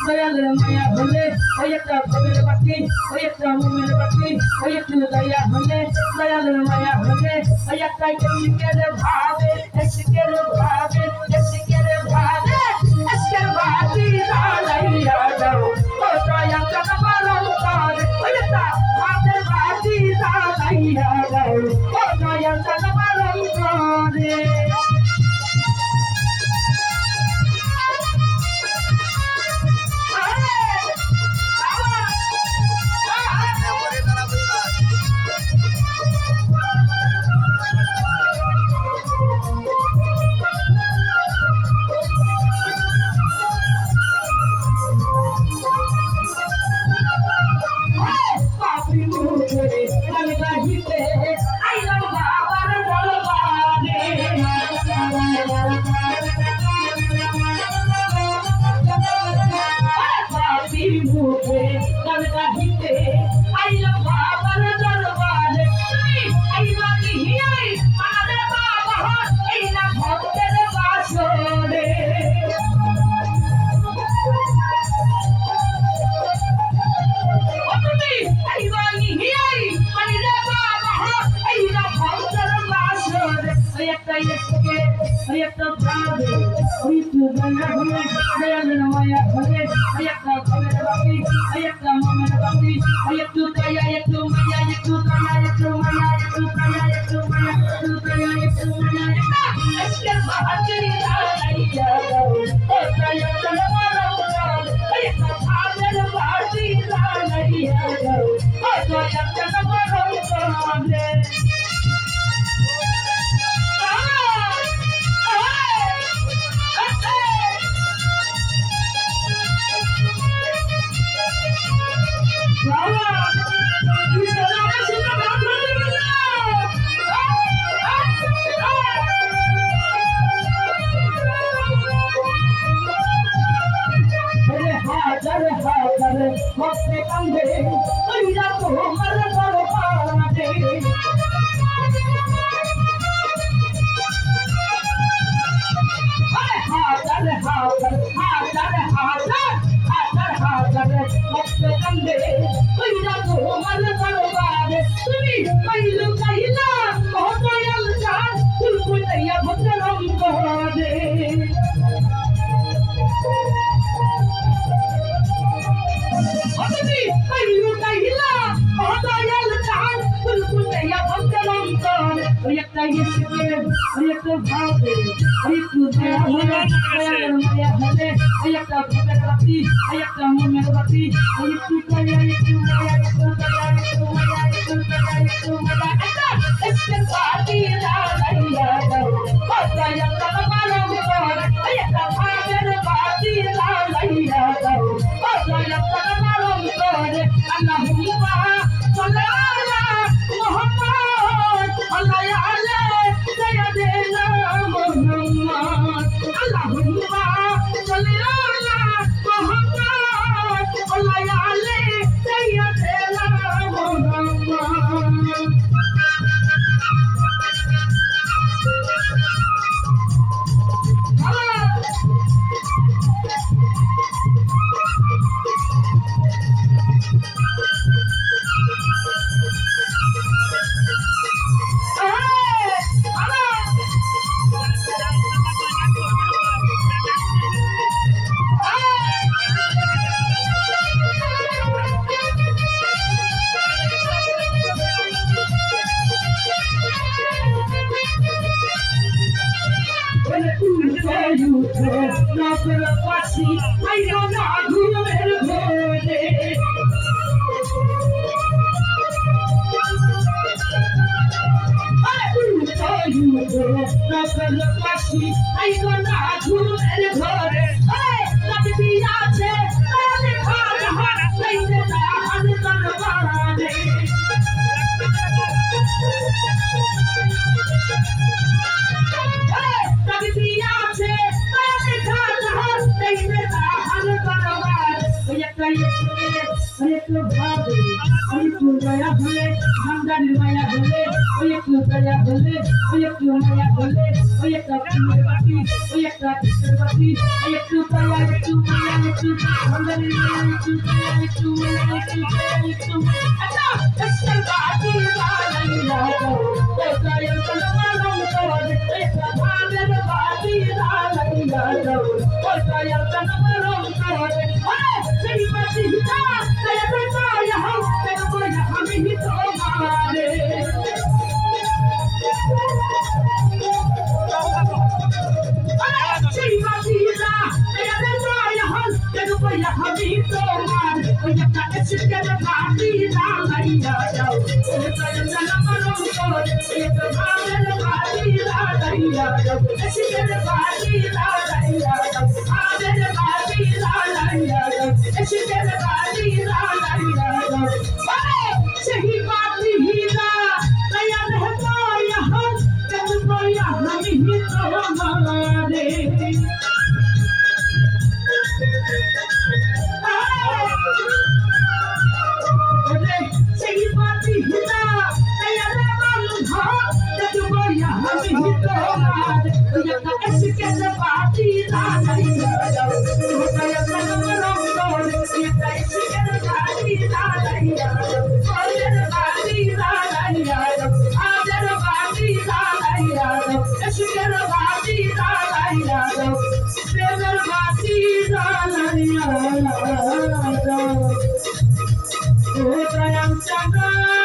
দয়ালের মায়া হলে ওই একটা ভবের বাকি ওই একটা মুমের বাকি ওই একটু দয়া হলে দয়ালের মায়া হলে ওই একটা এসকের ভাবে এসকের ভাবে এসকের ভাবে এসকের ভাবি দাঁড়াইয়া যাও ও দয়া কামারণ করে ওই একটা ভাবের ভাবি দাঁড়াইয়া যাও ও দয়া কামারণ করে নগর পাশি আইলো না ঘুমের ঘরে নগর পাশি আইলো না ঘুমের ঘরে লাগবি আছে তারে ঘর হার লইতে তাহার দরবারে লাগবি আছে তারে ঘর হার লইতে তাহার দরবারে ওই একটা একটু ভাবে ওই একটু দয়া হলে ভান্ডারের মায়া হলে ওই একটু দয়া হলে ওই একটু মায়া হলে ওই একটা ফুলের বাটি ওই একটা ফুলের বাটি ওই একটু দয়া একটু মায়া একটু ভান্ডারের মায়া একটু দয়া একটু মায়া একটু দয়া একটু আচ্ছা একটা বাটি বানাইয়া দাও ওই দয়া করে মানব করে একটা ভান্ডারের বাটি বানাইয়া দাও ওই দয়া করে মানব করে সেই বাটি দা দয়া দয়া হাও দয়া আমি তো মারে Oh,